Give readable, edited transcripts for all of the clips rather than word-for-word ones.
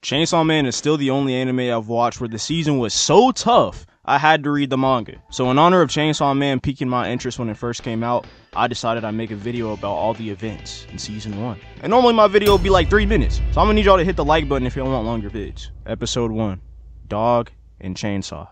Chainsaw Man is still the only anime I've watched where the season was so tough I had to read the manga. So in honor of Chainsaw Man piquing my interest when it first came out, I decided I'd make a video about all the events in season 1. And normally my video would be like 3 minutes, so I'm gonna need y'all to hit the like button if y'all want longer vids. Episode 1, Dog and Chainsaw.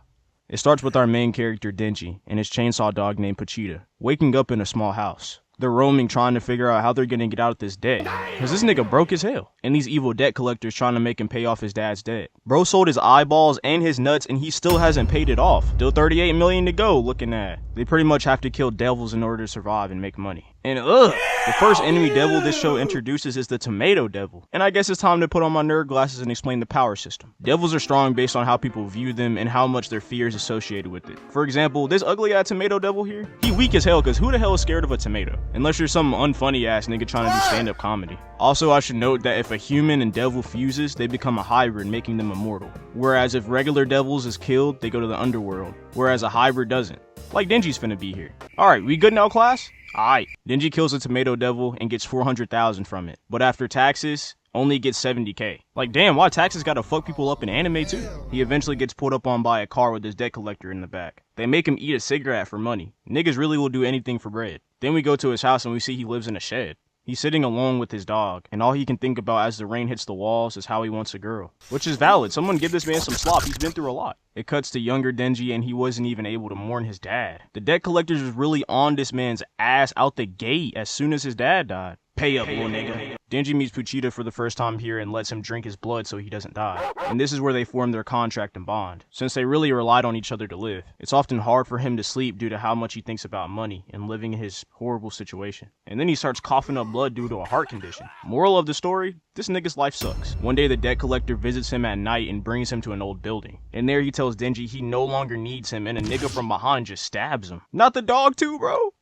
It starts with our main character Denji and his chainsaw dog named Pochita, waking up in a small house. They're roaming trying to figure out how they're gonna get out of this debt, cause this nigga broke as hell, and these evil debt collectors trying to make him pay off his dad's debt. Bro sold his eyeballs and his nuts and he still hasn't paid it off. Still 38 million to go, looking at. They pretty much have to kill devils in order to survive and make money. And the first enemy devil this show introduces is the Tomato Devil. And I guess it's time to put on my nerd glasses and explain the power system. Devils are strong based on how people view them and how much their fear is associated with it. For example, this ugly ass Tomato Devil here, he weak as hell cause who the hell is scared of a tomato? Unless you're some unfunny ass nigga trying to do stand-up comedy. Also, I should note that if a human and devil fuses, they become a hybrid, making them immortal. Whereas if regular devils is killed, they go to the underworld. Whereas a hybrid doesn't. Like Denji's finna be here. Alright, we good now, class? Alright. Denji kills a Tomato Devil and gets 400,000 from it. But after taxes, only gets 70k. Like damn, why taxes gotta fuck people up in anime too? He eventually gets pulled up on by a car with his debt collector in the back. They make him eat a cigarette for money. Niggas really will do anything for bread. Then we go to his house and we see he lives in a shed. He's sitting alone with his dog, and all he can think about as the rain hits the walls is how he wants a girl. Which is valid. Someone give this man some slop, he's been through a lot. It cuts to younger Denji and he wasn't even able to mourn his dad. The debt collectors was really on this man's ass out the gate as soon as his dad died. Pay up, little nigga. Denji meets Pochita for the first time here and lets him drink his blood so he doesn't die. And this is where they form their contract and bond. Since they really relied on each other to live, it's often hard for him to sleep due to how much he thinks about money and living in his horrible situation. And then he starts coughing up blood due to a heart condition. Moral of the story, this nigga's life sucks. One day the debt collector visits him at night and brings him to an old building. And there he tells Denji he no longer needs him and a nigga from behind just stabs him. Not the dog too, bro.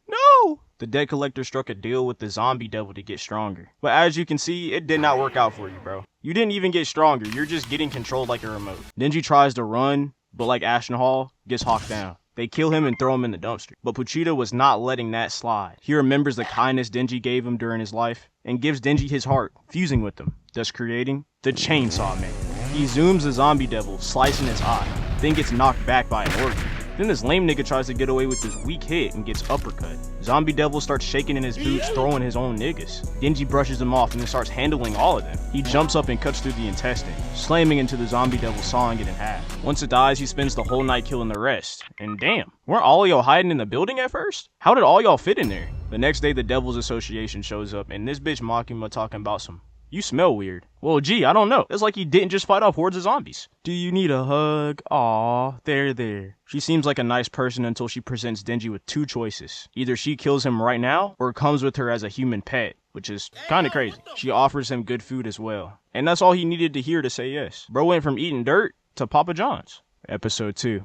No! The debt collector struck a deal with the zombie devil to get stronger. But as you can see, it did not work out for you, bro. You didn't even get stronger, you're just getting controlled like a remote. Denji tries to run, but like Ashton Hall, gets hawked down. They kill him and throw him in the dumpster. But Pochita was not letting that slide. He remembers the kindness Denji gave him during his life, and gives Denji his heart, fusing with them, thus creating the Chainsaw Man. He zooms the zombie devil, slicing its eye, then gets knocked back by an organ. Then this lame nigga tries to get away with this weak hit and gets uppercut. Zombie Devil starts shaking in his boots, throwing his own niggas. Denji brushes them off and then starts handling all of them. He jumps up and cuts through the intestine, slamming into the Zombie Devil, sawing it in half. Once it dies, he spends the whole night killing the rest. And damn, weren't all y'all hiding in the building at first? How did all y'all fit in there? The next day, the Devil's Association shows up and this bitch Makima talking about some, "You smell weird." Well, gee, I don't know. It's like he didn't just fight off hordes of zombies. Do you need a hug? Aw, there. She seems like a nice person until she presents Denji with 2 choices. Either she kills him right now, or comes with her as a human pet, which is kinda crazy. She offers him good food as well. And that's all he needed to hear to say yes. Bro went from eating dirt to Papa John's. Episode 2,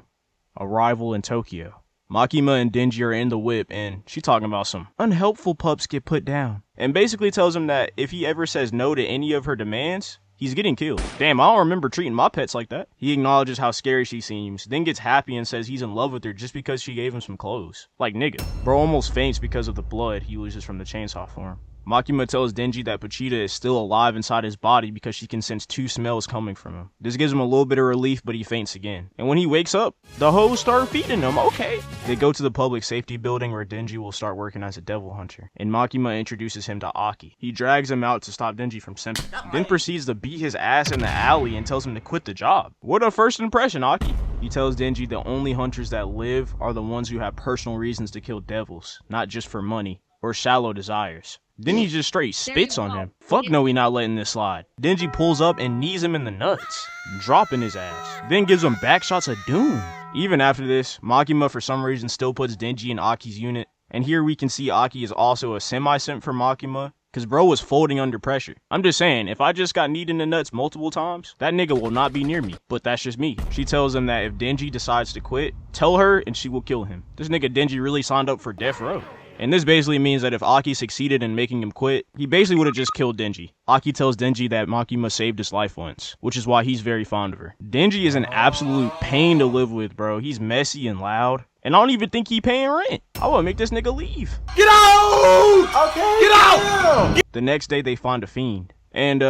Arrival in Tokyo. Makima and Denji are in the whip and she talking about some unhelpful pups get put down. And basically tells him that if he ever says no to any of her demands, he's getting killed. Damn, I don't remember treating my pets like that. He acknowledges how scary she seems, then gets happy and says he's in love with her just because she gave him some clothes. Like nigga. Bro almost faints because of the blood he loses from the chainsaw form. Makima tells Denji that Pochita is still alive inside his body because she can sense 2 smells coming from him. This gives him a little bit of relief, but he faints again. And when he wakes up, the hoes start feeding him, okay. They go to the public safety building where Denji will start working as a devil hunter. And Makima introduces him to Aki. He drags him out to stop Denji from simping. Then proceeds to beat his ass in the alley and tells him to quit the job. What a first impression, Aki. He tells Denji the only hunters that live are the ones who have personal reasons to kill devils, not just for money or shallow desires. Then he just straight spits on him. Fuck no, we not letting this slide. Denji pulls up and knees him in the nuts, dropping his ass. Then gives him back shots of doom. Even after this, Makima for some reason still puts Denji in Aki's unit. And here we can see Aki is also a semi-simp for Makima, cause bro was folding under pressure. I'm just saying, if I just got kneed in the nuts multiple times, that nigga will not be near me. But that's just me. She tells him that if Denji decides to quit, tell her and she will kill him. This nigga Denji really signed up for death row. And this basically means that if Aki succeeded in making him quit, he basically would have just killed Denji. Aki tells Denji that Makima saved his life once, which is why he's very fond of her. Denji is an absolute pain to live with, bro. He's messy and loud. And I don't even think he paying rent. I wanna make this nigga leave. Get out! Okay, get out! The next day they find a fiend. And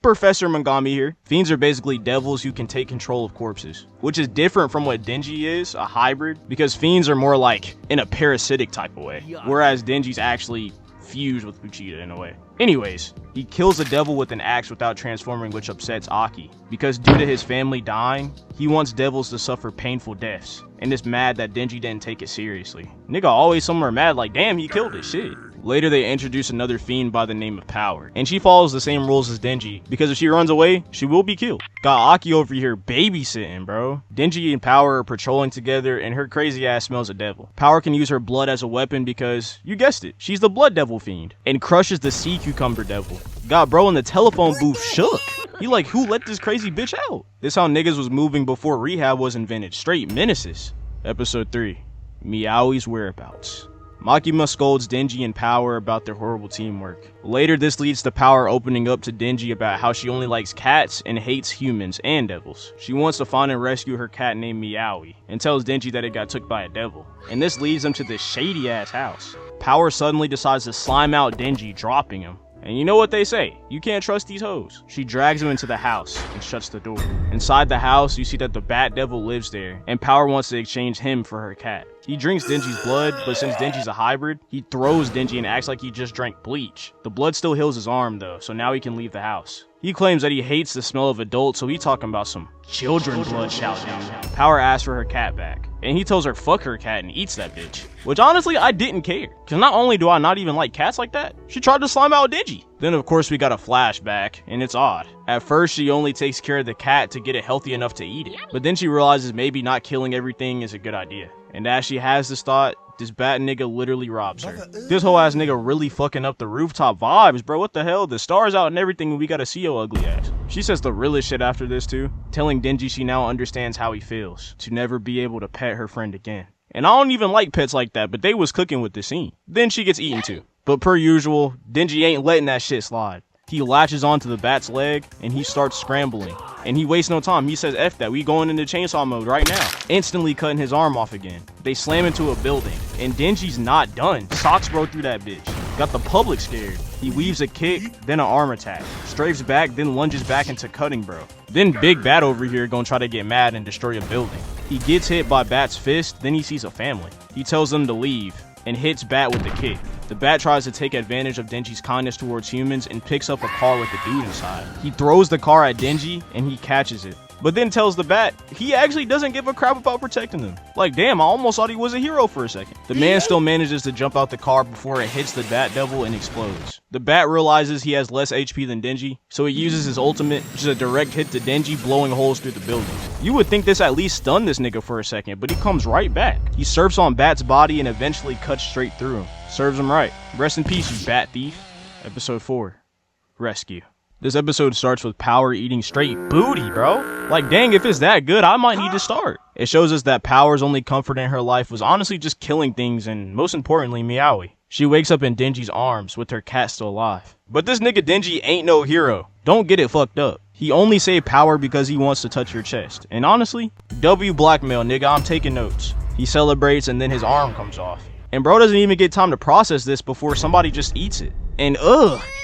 Professor Mangami here. Fiends are basically devils who can take control of corpses, which is different from what denji is, a hybrid, because fiends are more like in a parasitic type of way, whereas denji's actually fused with Uchida in a way. Anyways, he kills the devil with an axe without transforming, which upsets Aki, because due to his family dying, he wants devils to suffer painful deaths, and is mad that Denji didn't take it seriously. Nigga always somewhere mad like, damn, he killed it, shit. Later they introduce another fiend by the name of Power, and she follows the same rules as Denji, because if she runs away, she will be killed. Got Aki over here babysitting, bro. Denji and Power are patrolling together, and her crazy ass smells a devil. Power can use her blood as a weapon because, you guessed it, she's the blood devil fiend, and crushes the sea cucumber devil. Got bro in the telephone booth shook. He like, who let this crazy bitch out? This how niggas was moving before rehab was invented. Straight menaces. Episode 3. Meowi's whereabouts. Makima scolds Denji and Power about their horrible teamwork. Later, this leads to Power opening up to Denji about how she only likes cats and hates humans and devils. She wants to find and rescue her cat named Meowi, and tells Denji that it got took by a devil. And this leads them to this shady ass house. Power suddenly decides to slime out Denji, dropping him. And you know what they say, you can't trust these hoes. She drags him into the house and shuts the door. Inside the house, you see that the Bat Devil lives there, and Power wants to exchange him for her cat. He drinks Denji's blood, but since Denji's a hybrid, he throws Denji and acts like he just drank bleach. The blood still heals his arm though, so now he can leave the house. He claims that he hates the smell of adults, so he talking about some children blood shouting. Power asks for her cat back, and he tells her fuck her cat and eats that bitch. Which honestly, I didn't care, cause not only do I not even like cats like that, she tried to slime out Denji. Then of course we got a flashback, and it's odd. At first she only takes care of the cat to get it healthy enough to eat it, but then she realizes maybe not killing everything is a good idea. And as she has this thought, this bat nigga literally robs her. This whole ass nigga really fucking up the rooftop vibes, bro. What the hell? The stars out and everything, and we gotta see your ugly ass. She says the realest shit after this too, telling Denji she now understands how he feels to never be able to pet her friend again. And I don't even like pets like that, but they was cooking with this scene. Then she gets eaten too. But per usual, Denji ain't letting that shit slide. He latches onto the bat's leg, and he starts scrambling. And he wastes no time. He says, F that, we going into chainsaw mode right now. Instantly cutting his arm off again. They slam into a building, and Denji's not done. Socks bro through that bitch. Got the public scared. He weaves a kick, then an arm attack. Strafes back, then lunges back into cutting bro. Then Big Bat over here gonna try to get mad and destroy a building. He gets hit by Bat's fist, then he sees a family. He tells them to leave, and hits Bat with a kick. The Bat tries to take advantage of Denji's kindness towards humans and picks up a car with a dude inside. He throws the car at Denji and he catches it, but then tells the Bat he actually doesn't give a crap about protecting them. Like damn, I almost thought he was a hero for a second. The man still manages to jump out the car before it hits the Bat Devil and explodes. The Bat realizes he has less HP than Denji, so he uses his ultimate, which is a direct hit to Denji, blowing holes through the building. You would think this at least stunned this nigga for a second, but he comes right back. He surfs on Bat's body and eventually cuts straight through him. Serves him right. Rest in peace, you bat thief. Episode 4. Rescue. This episode starts with Power eating straight booty, bro. Like, dang, if it's that good, I might need to start. It shows us that Power's only comfort in her life was honestly just killing things and, most importantly, Meowi. She wakes up in Denji's arms with her cat still alive. But this nigga Denji ain't no hero. Don't get it fucked up. He only saved Power because he wants to touch your chest. And honestly, W blackmail, nigga, I'm taking notes. He celebrates and then his arm comes off. And bro doesn't even get time to process this before somebody just eats it. And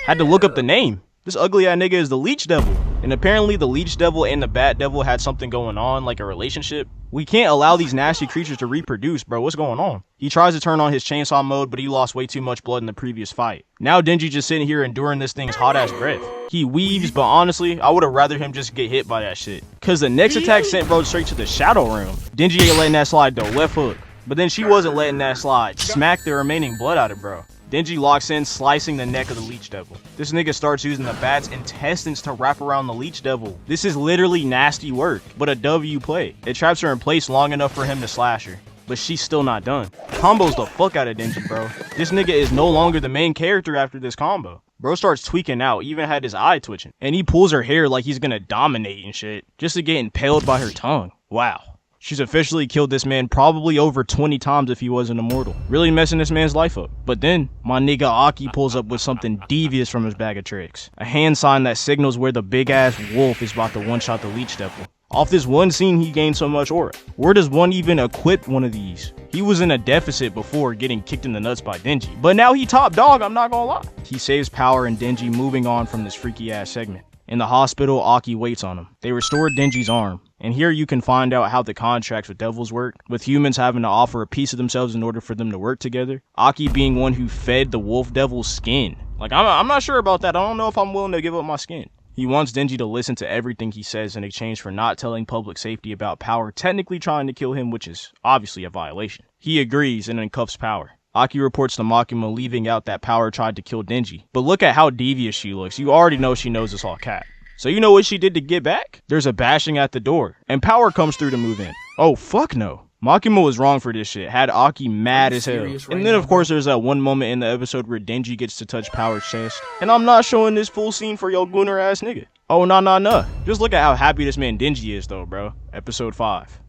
had to look up the name. This ugly ass nigga is the Leech Devil. And apparently the Leech Devil and the Bat Devil had something going on, like a relationship. We can't allow these nasty creatures to reproduce, bro. What's going on? He tries to turn on his chainsaw mode, but he lost way too much blood in the previous fight. Now Denji just sitting here enduring this thing's hot ass breath. He weaves, but honestly, I would have rather him just get hit by that shit. Cause the next attack sent bro straight to the Shadow Realm. Denji ain't letting that slide though, left hook. But then she wasn't letting that slide. Smacked the remaining blood out of bro. Denji locks in, slicing the neck of the Leech Devil. This nigga starts using the bat's intestines to wrap around the Leech Devil. This is literally nasty work, but a W play. It traps her in place long enough for him to slash her. But she's still not done. Combos the fuck out of Denji, bro. This nigga is no longer the main character after this combo. Bro starts tweaking out, even had his eye twitching. And he pulls her hair like he's gonna dominate and shit, just to get impaled by her tongue. Wow. She's officially killed this man probably over 20 times if he wasn't immortal. Really messing this man's life up. But then, my nigga Aki pulls up with something devious from his bag of tricks. A hand sign that signals where the big ass wolf is about to one-shot the Leech Devil. Off this one scene, he gained so much aura. Where does one even equip one of these? He was in a deficit before getting kicked in the nuts by Denji, but now he top dog, I'm not gonna lie. He saves Power and Denji, moving on from this freaky ass segment. In the hospital, Aki waits on him. They restore Denji's arm, and here you can find out how the contracts with devils work, with humans having to offer a piece of themselves in order for them to work together. Aki being one who fed the wolf devil's skin. Like, I'm not sure about that. I don't know if I'm willing to give up my skin. He wants Denji to listen to everything he says in exchange for not telling public safety about Power technically trying to kill him, which is obviously a violation. He agrees and then cuffs Power. Aki reports to Makima, leaving out that Power tried to kill Denji. But look at how devious she looks. You already know she knows it's all cap. So you know what she did to get back? There's a bashing at the door, and Power comes through to move in. Oh, fuck no. Makima was wrong for this shit, had Aki mad as hell. And then of course there's that one moment in the episode where Denji gets to touch Power's chest. And I'm not showing this full scene for your gooner ass nigga. Oh, nah. Just look at how happy this man Denji is though, bro. Episode 5.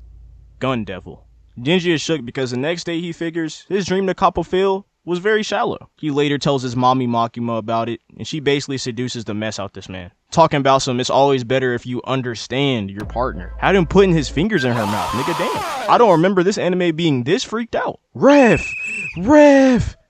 Gun Devil. Denji is shook because the next day he figures his dream to cop a feel was very shallow. He later tells his mommy Makima about it, and she basically seduces the mess out this man. Talking about some, it's always better if you understand your partner. Had him putting his fingers in her mouth, nigga, damn. I don't remember this anime being this freaked out. Ref!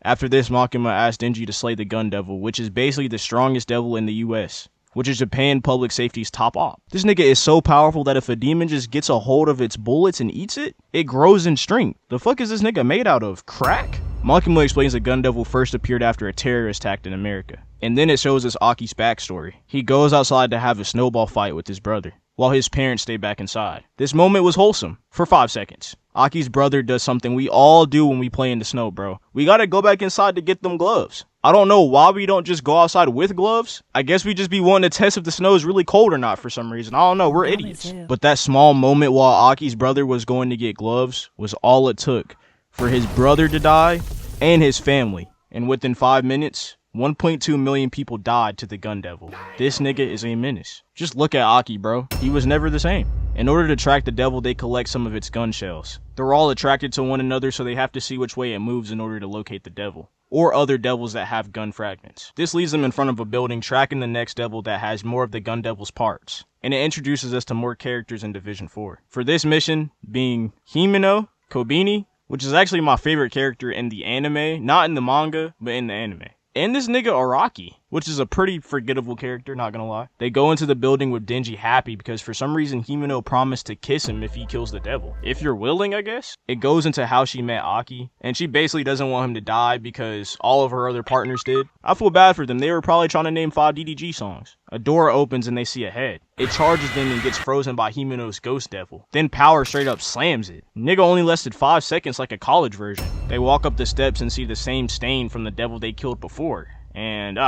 After this, Makima asked Denji to slay the Gun Devil, which is basically the strongest devil in the US, which is Japan public safety's top op. This nigga is so powerful that if a demon just gets a hold of its bullets and eats it, it grows in strength. The fuck is this nigga made out of? Crack? Makima explains the Gun Devil first appeared after a terrorist attack in America. And then it shows us Aki's backstory. He goes outside to have a snowball fight with his brother, while his parents stay back inside. This moment was wholesome, for 5 seconds. Aki's brother does something we all do when we play in the snow, bro. We gotta go back inside to get them gloves. I don't know why we don't just go outside with gloves. I guess we just be wanting to test if the snow is really cold or not for some reason. I don't know, we're idiots. But that small moment while Aki's brother was going to get gloves was all it took for his brother to die and his family. And within 5 minutes, 1.2 million people died to the Gun Devil. This nigga is a menace. Just look at Aki, bro. He was never the same. In order to track the devil, they collect some of its gun shells. They're all attracted to one another, so they have to see which way it moves in order to locate the devil, or other devils that have gun fragments. This leads them in front of a building, tracking the next devil that has more of the Gun Devil's parts. And it introduces us to more characters in Division 4. For this mission, being Himeno, Kobeni, which is actually my favorite character in the anime, not in the manga, but in the anime. And this nigga Araki, which is a pretty forgettable character, not gonna lie. They go into the building with Denji happy because for some reason Himeno promised to kiss him if he kills the devil. If you're willing, I guess. It goes into how she met Aki, and she basically doesn't want him to die because all of her other partners did. I feel bad for them. They were probably trying to name 5 DDG songs. A door opens and they see a head. It charges them and gets frozen by Himeno's ghost devil. Then Power straight up slams it. Nigga only lasted 5 seconds like a college version. They walk up the steps and see the same stain from the devil they killed before. And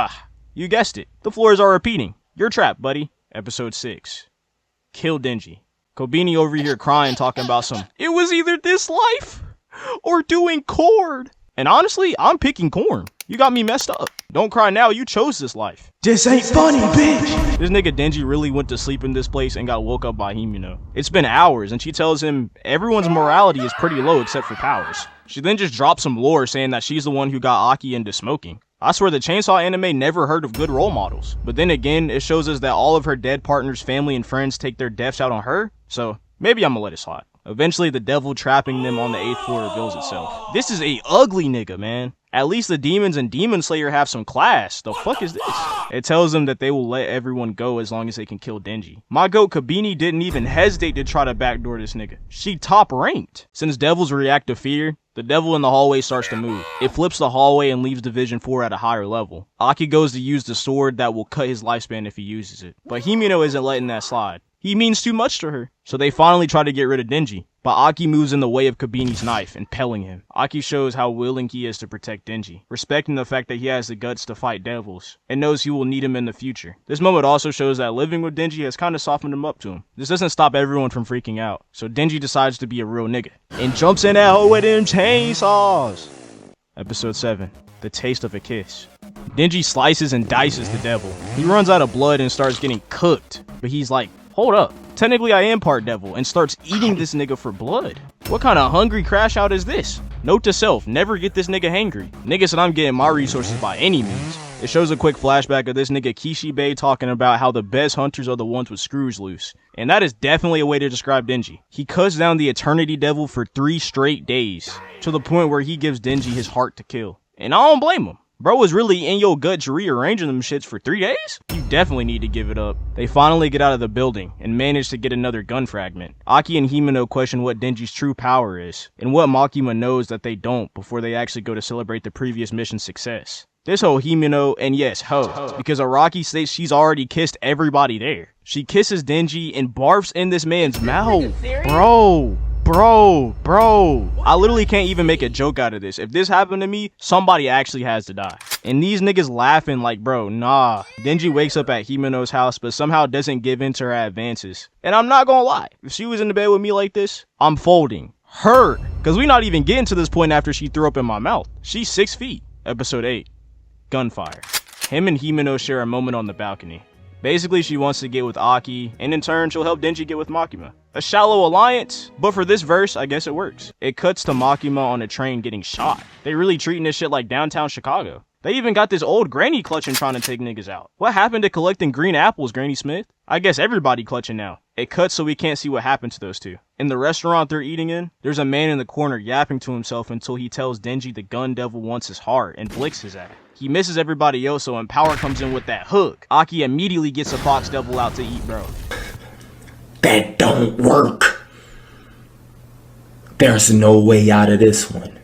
you guessed it. The floors are repeating. You're trapped, buddy. Episode 6. Kill Denji. Kobeni over here crying, talking about some, it was either this life or doing Cord. And honestly, I'm picking corn. You got me messed up. Don't cry now, you chose this life. This ain't funny, bitch. This nigga Denji really went to sleep in this place and got woke up by Himeno. It's been hours and she tells him everyone's morality is pretty low except for Powers. She then just drops some lore saying that she's the one who got Aki into smoking. I swear the Chainsaw anime never heard of good role models. But then again, it shows us that all of her dead partners, family, and friends take their deaths out on her. So maybe I'm gonna let it slide. Eventually, the devil trapping them on the 8th floor reveals itself. This is a ugly nigga, man. At least the demons and Demon Slayer have some class. The fuck is this? It tells them that they will let everyone go as long as they can kill Denji. My goat Kobeni didn't even hesitate to try to backdoor this nigga. She top ranked. Since devils react to fear, the devil in the hallway starts to move. It flips the hallway and leaves Division 4 at a higher level. Aki goes to use the sword that will cut his lifespan if he uses it. But Himeno isn't letting that slide. He means too much to her. So they finally try to get rid of Denji. But Aki moves in the way of Kobeni's knife, impaling him. Aki shows how willing he is to protect Denji, respecting the fact that he has the guts to fight devils, and knows he will need him in the future. This moment also shows that living with Denji has kind of softened him up to him. This doesn't stop everyone from freaking out, so Denji decides to be a real nigga, and jumps in that hole with them chainsaws. Episode 7. The Taste of a Kiss. Denji slices and dices the devil. He runs out of blood and starts getting cooked, but he's like, hold up. Technically I am part devil, and starts eating this nigga for blood. What kind of hungry crash out is this? Note to self, never get this nigga hangry. Nigga said I'm getting my resources by any means. It shows a quick flashback of this nigga Kishibe talking about how the best hunters are the ones with screws loose. And that is definitely a way to describe Denji. He cuts down the Eternity Devil for 3 straight days, to the point where he gives Denji his heart to kill. And I don't blame him. Bro was really in your gut to rearranging them shits for 3 days? You definitely need to give it up. They finally get out of the building and manage to get another gun fragment. Aki and Himeno question what Denji's true power is, and what Makima knows that they don't before they actually go to celebrate the previous mission's success. This whole Himeno, and yes, ho, because Araki states she's already kissed everybody there. She kisses Denji and barfs in this man's mouth. Bro. I literally can't even make a joke out of this. If this happened to me, somebody actually has to die. And these niggas laughing like, bro, nah. Denji wakes up at Himeno's house, but somehow doesn't give in to her advances. And I'm not gonna lie, if she was in the bed with me like this, I'm folding her. Cause we not even getting to this point after she threw up in my mouth. She's 6 feet. Episode 8. Gunfire. Him and Himeno share a moment on the balcony. Basically, she wants to get with Aki, and in turn, she'll help Denji get with Makima. A shallow alliance, but for this verse, I guess it works. It cuts to Makima on a train getting shot. They really treating this shit like downtown Chicago. They even got this old granny clutching trying to take niggas out. What happened to collecting green apples, Granny Smith? I guess everybody clutching now. It cuts so we can't see what happened to those two. In the restaurant they're eating in, there's a man in the corner yapping to himself until he tells Denji the gun devil wants his heart and blicks his ass. He misses everybody else, so Empower comes in with that hook. Aki immediately gets a fox devil out to eat, bro. That don't work. There's no way out of this one.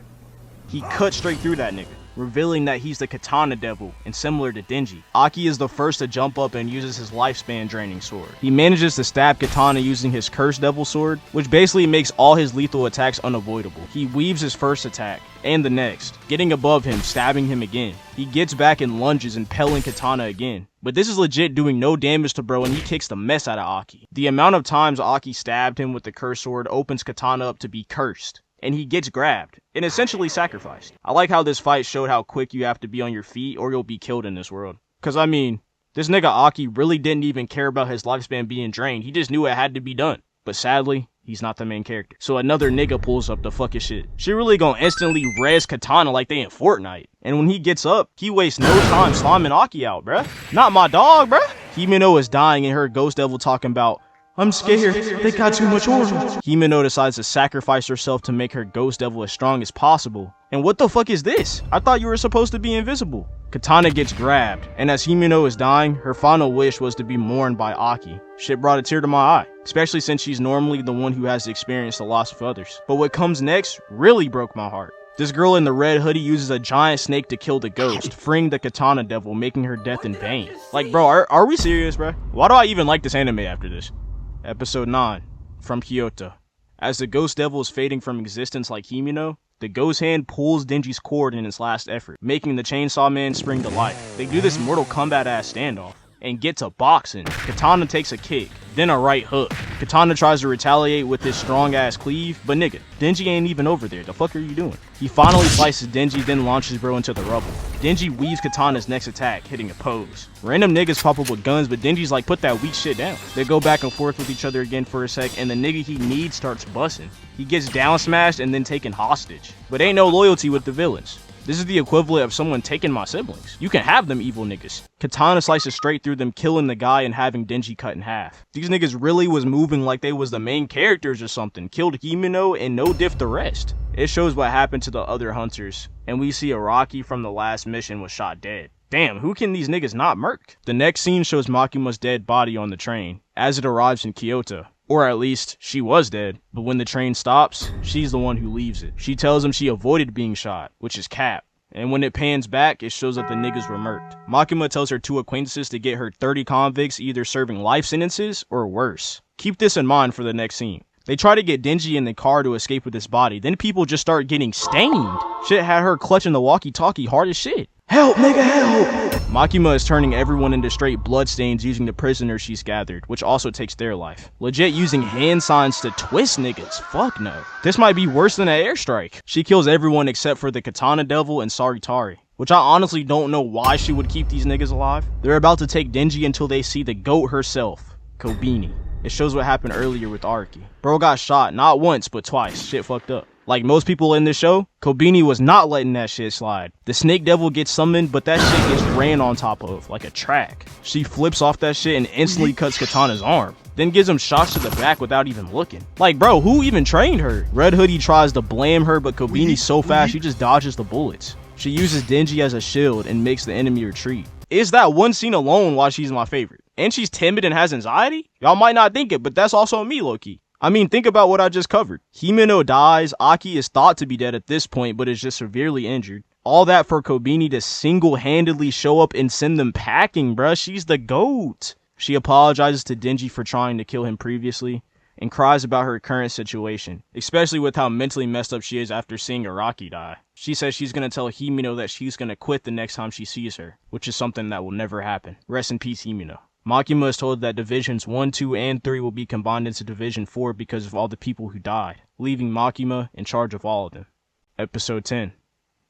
He cut straight through that nigga, revealing that he's the Katana Devil, and similar to Denji. Aki is the first to jump up and uses his lifespan draining sword. He manages to stab Katana using his Curse Devil sword, which basically makes all his lethal attacks unavoidable. He weaves his first attack, and the next, getting above him, stabbing him again. He gets back and lunges, impaling Katana again. But this is legit doing no damage to bro, and he kicks the mess out of Aki. The amount of times Aki stabbed him with the Curse sword opens Katana up to be cursed, and he gets grabbed and essentially sacrificed. I like how this fight showed how quick you have to be on your feet or you'll be killed in this world. Cause I mean, this nigga Aki really didn't even care about his lifespan being drained. He just knew it had to be done. But sadly, he's not the main character. So another nigga pulls up to fuck his shit. She really gonna instantly res Katana like they in Fortnite. And when he gets up, he wastes no time slamming Aki out, bruh. Not my dog, bruh. Himeno is dying and her Ghost Devil talking about, I'm scared, they got too much order. Himeno decides to sacrifice herself to make her Ghost Devil as strong as possible. And what the fuck is this? I thought you were supposed to be invisible. Katana gets grabbed, and as Himeno is dying, her final wish was to be mourned by Aki. Shit brought a tear to my eye, especially since she's normally the one who has experienced the loss of others. But what comes next really broke my heart. This girl in the red hoodie uses a giant snake to kill the ghost, freeing the Katana Devil, making her death in vain. Like bro, are we serious, bro? Why do I even like this anime after this? Episode 9, from Kyoto. As the Ghost Devil is fading from existence like Himeno, the Ghost Hand pulls Denji's cord in its last effort, making the Chainsaw Man spring to life. They do this Mortal Kombat-ass standoff, and get to boxing. Katana takes a kick, then a right hook. Katana tries to retaliate with his strong-ass cleave, but nigga, Denji ain't even over there. The fuck are you doing? He finally slices Denji, then launches bro into the rubble. Denji weaves Katana's next attack, hitting a pose. Random niggas pop up with guns, but Denji's like, put that weak shit down. They go back and forth with each other again for a sec, and the nigga he needs starts busting. He gets down smashed and then taken hostage. But ain't no loyalty with the villains. This is the equivalent of someone taking my siblings. You can have them, evil niggas. Katana slices straight through them, killing the guy and having Denji cut in half. These niggas really was moving like they was the main characters or something. Killed Himeno and no diff the rest. It shows what happened to the other hunters, and we see Araki from the last mission was shot dead. Damn, who can these niggas not murk? The next scene shows Makima's dead body on the train, as it arrives in Kyoto. Or at least, she was dead, but when the train stops, she's the one who leaves it. She tells him she avoided being shot, which is cap. And when it pans back, it shows that the niggas were murked. Makima tells her 2 acquaintances to get her 30 convicts either serving life sentences or worse. Keep this in mind for the next scene. They try to get Denji in the car to escape with his body, then people just start getting stained. Shit had her clutching the walkie-talkie hard as shit. Help, nigga, help! Makima is turning everyone into straight bloodstains using the prisoners she's gathered, which also takes their life. Legit using hand signs to twist niggas, fuck no. This might be worse than an airstrike. She kills everyone except for the Katana Devil and Saritari, which I honestly don't know why she would keep these niggas alive. They're about to take Denji until they see the GOAT herself, Kobeni. It shows what happened earlier with Araki. Bro got shot, not once, but twice. Shit fucked up. Like most people in this show, Kobeni was not letting that shit slide. The snake devil gets summoned, but that shit gets ran on top of, like a track. She flips off that shit and instantly cuts Katana's arm, then gives him shots to the back without even looking. Like, bro, who even trained her? Red Hoodie tries to blame her, but Kobeni's so fast, she just dodges the bullets. She uses Denji as a shield and makes the enemy retreat. Is that one scene alone why she's my favorite? And she's timid and has anxiety? Y'all might not think it, but that's also me, low-key. I mean, think about what I just covered. Himeno dies, Aki is thought to be dead at this point, but is just severely injured. All that for Kobeni to single-handedly show up and send them packing, bruh. She's the GOAT. She apologizes to Denji for trying to kill him previously, and cries about her current situation, especially with how mentally messed up she is after seeing Araki die. She says she's gonna tell Himeno that she's gonna quit the next time she sees her, which is something that will never happen. Rest in peace, Himeno. Makima is told that Divisions 1, 2, and 3 will be combined into Division 4 because of all the people who died, leaving Makima in charge of all of them. Episode 10.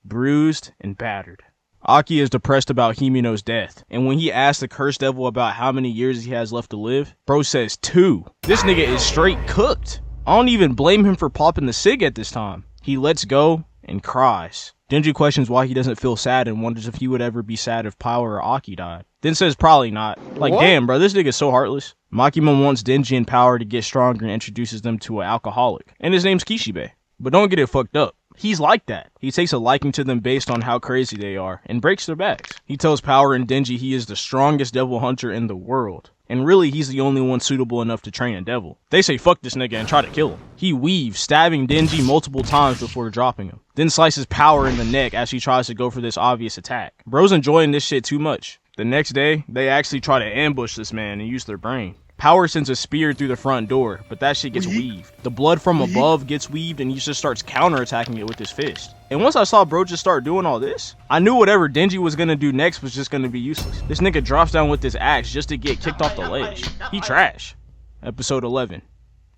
Bruised and Battered. Aki is depressed about Himeno's death, and when he asks the Cursed Devil about how many years he has left to live, bro says 2. This nigga is straight cooked. I don't even blame him for popping the cig at this time. He lets go and cries. Denji questions why he doesn't feel sad and wonders if he would ever be sad if Power or Aki died. Then says probably not. Like, what? Damn, bro, this nigga's so heartless. Makima wants Denji and Power to get stronger and introduces them to an alcoholic. And his name's Kishibe. But don't get it fucked up. He's like that. He takes a liking to them based on how crazy they are and breaks their backs. He tells Power and Denji he is the strongest devil hunter in the world. And really, he's the only one suitable enough to train a devil. They say fuck this nigga and try to kill him. He weaves, stabbing Denji multiple times before dropping him. Then slices Power in the neck as she tries to go for this obvious attack. Bro's enjoying this shit too much. The next day, they actually try to ambush this man and use their brain. Power sends a spear through the front door, but that shit gets weaved. The blood from above gets weaved and he just starts counterattacking it with his fist. And once I saw bro just start doing all this, I knew whatever Denji was gonna do next was just gonna be useless. This nigga drops down with his axe just to get kicked off the ledge. He trash. Episode 11.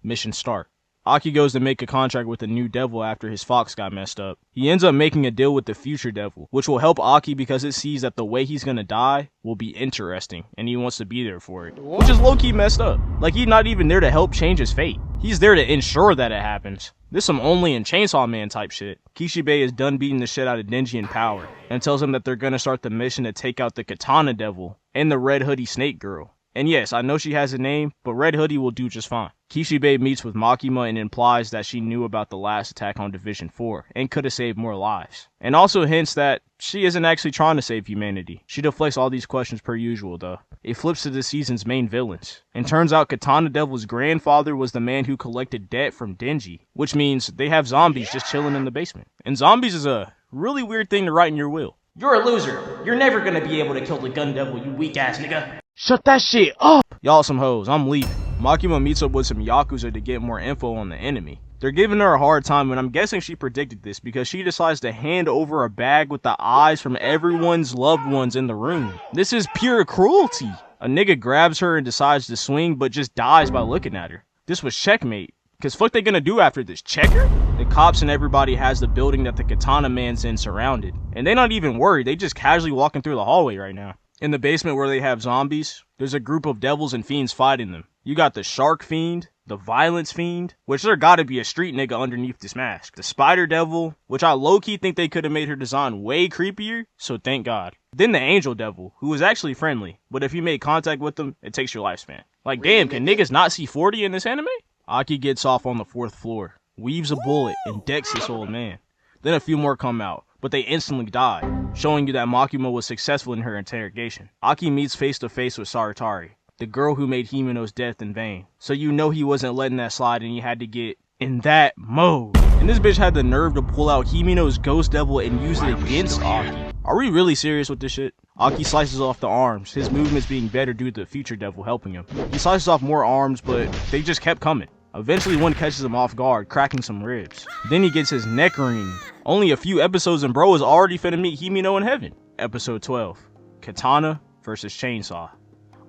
Mission start. Aki goes to make a contract with a new devil after his fox got messed up. He ends up making a deal with the future devil, which will help Aki because it sees that the way he's gonna die will be interesting, and he wants to be there for it. Which is low-key messed up. Like, he's not even there to help change his fate. He's there to ensure that it happens. This some Only in Chainsaw Man type shit. Kishibe is done beating the shit out of Denji and Power, and tells him that they're gonna start the mission to take out the Katana Devil and the Red Hoodie Snake Girl. And yes, I know she has a name, but Red Hoodie will do just fine. Kishibe meets with Makima and implies that she knew about the last attack on Division 4 and could have saved more lives. And also hints that she isn't actually trying to save humanity. She deflects all these questions per usual though. It flips to this season's main villains. And turns out Katana Devil's grandfather was the man who collected debt from Denji, which means they have zombies just chilling in the basement. And zombies is a really weird thing to write in your will. You're a loser. You're never gonna be able to kill the gun devil, you weak ass nigga. Shut that shit up! Y'all some hoes, I'm leaving. Makima meets up with some Yakuza to get more info on the enemy. They're giving her a hard time, and I'm guessing she predicted this because she decides to hand over a bag with the eyes from everyone's loved ones in the room. This is pure cruelty. A nigga grabs her and decides to swing, but just dies by looking at her. This was checkmate. Cause fuck they gonna do after this? Check her? The cops and everybody has the building that the Katana Man's in surrounded. And they not even worried, they just casually walking through the hallway right now. In the basement where they have zombies, there's a group of devils and fiends fighting them. You got the Shark Fiend, the Violence Fiend, which there gotta be a street nigga underneath this mask. The Spider Devil, which I low-key think they could have made her design way creepier, so thank God. Then the Angel Devil, who is actually friendly, but if you make contact with them, it takes your lifespan. Like damn, can niggas not see 40 in this anime? Aki gets off on the 4th floor, weaves a bullet, and decks this old man. Then a few more come out, but they instantly die, showing you that Makima was successful in her interrogation. Aki meets face to face with Saratari, the girl who made Himeno's death in vain. So you know he wasn't letting that slide and he had to get in that mode. And this bitch had the nerve to pull out Himeno's Ghost Devil and use it against Aki. Are we really serious with this shit? Aki slices off the arms, his movements being better due to the future devil helping him. He slices off more arms, but they just kept coming. Eventually one catches him off guard, cracking some ribs. Then he gets his neck ringed. Only a few episodes and bro is already finna meet Himeno in heaven. Episode 12. Katana versus Chainsaw.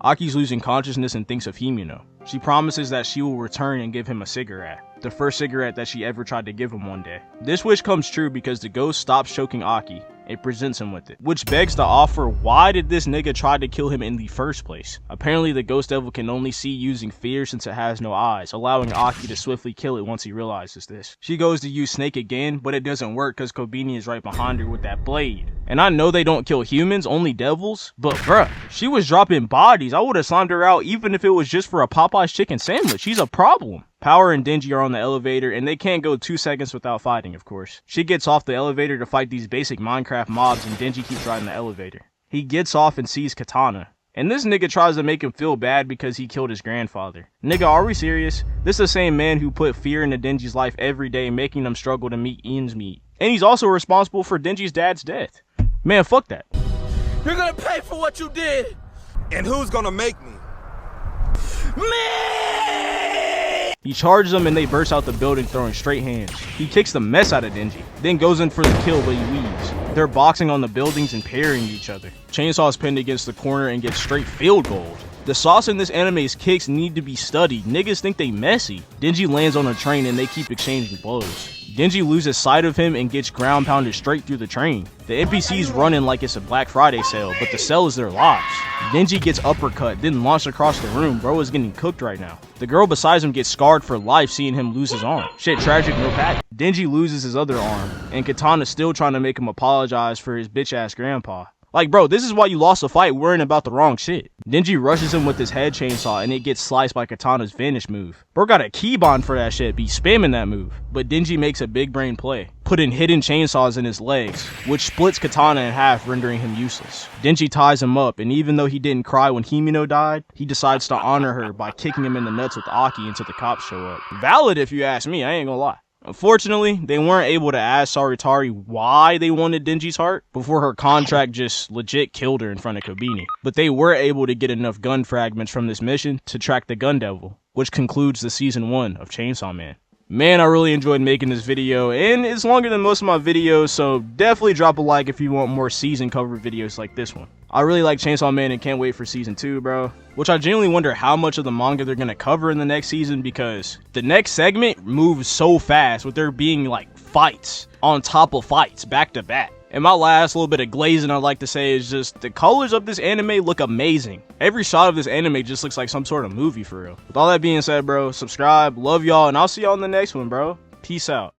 Aki's losing consciousness and thinks of Himeno. She promises that she will return and give him a cigarette. The first cigarette that she ever tried to give him one day. This wish comes true because the ghost stops choking Aki it presents him with it. Which begs to offer, why did this nigga try to kill him in the first place? Apparently the ghost devil can only see using fear since it has no eyes, allowing Aki to swiftly kill it once he realizes this. She goes to use Snake again, but it doesn't work because Kobeni is right behind her with that blade. And I know they don't kill humans, only devils, but bruh, she was dropping bodies. I would have slimed her out even if it was just for a Popeye's chicken sandwich. She's a problem. Power and Denji are on the elevator, and they can't go 2 seconds without fighting, of course. She gets off the elevator to fight these basic Minecraft mobs, and Denji keeps riding the elevator. He gets off and sees Katana. And this nigga tries to make him feel bad because he killed his grandfather. Nigga, are we serious? This is the same man who put fear into Denji's life every day, making him struggle to meet ends meet. And he's also responsible for Denji's dad's death. Man, fuck that. You're gonna pay for what you did! And who's gonna make me? Me! He charges them and they burst out the building throwing straight hands. He kicks the mess out of Denji, then goes in for the kill but he leaves. They're boxing on the buildings and parrying each other. Chainsaw is pinned against the corner and gets straight field gold. The sauce in this anime's kicks need to be studied. Niggas think they messy. Denji lands on a train and they keep exchanging blows. Denji loses sight of him and gets ground pounded straight through the train. The NPCs running like it's a Black Friday sale, but the sale is their lives. Denji gets uppercut, then launched across the room. Bro is getting cooked right now. The girl beside him gets scarred for life seeing him lose his arm. Shit, tragic, no pack. Denji loses his other arm, and Katana's still trying to make him apologize for his bitch ass grandpa. Like, bro, this is why you lost a fight worrying about the wrong shit. Denji rushes him with his head chainsaw and it gets sliced by Katana's vanish move. Bro got a keybond for that shit, be spamming that move. But Denji makes a big brain play, putting hidden chainsaws in his legs, which splits Katana in half, rendering him useless. Denji ties him up, and even though he didn't cry when Himino died, he decides to honor her by kicking him in the nuts with Aki until the cops show up. Valid if you ask me, I ain't gonna lie. Unfortunately, they weren't able to ask Saritari why they wanted Denji's heart before her contract just legit killed her in front of Kobeni. But they were able to get enough gun fragments from this mission to track the gun devil, which concludes the season 1 of Chainsaw Man. Man, I really enjoyed making this video, and it's longer than most of my videos, so definitely drop a like if you want more season cover videos like this one. I really like Chainsaw Man and can't wait for season 2, bro. Which I genuinely wonder how much of the manga they're gonna cover in the next season, because the next segment moves so fast with there being like fights on top of fights back to back. And my last little bit of glazing I'd like to say is just the colors of this anime look amazing. Every shot of this anime just looks like some sort of movie for real. With all that being said, bro, subscribe, love y'all, and I'll see y'all in the next one, bro. Peace out.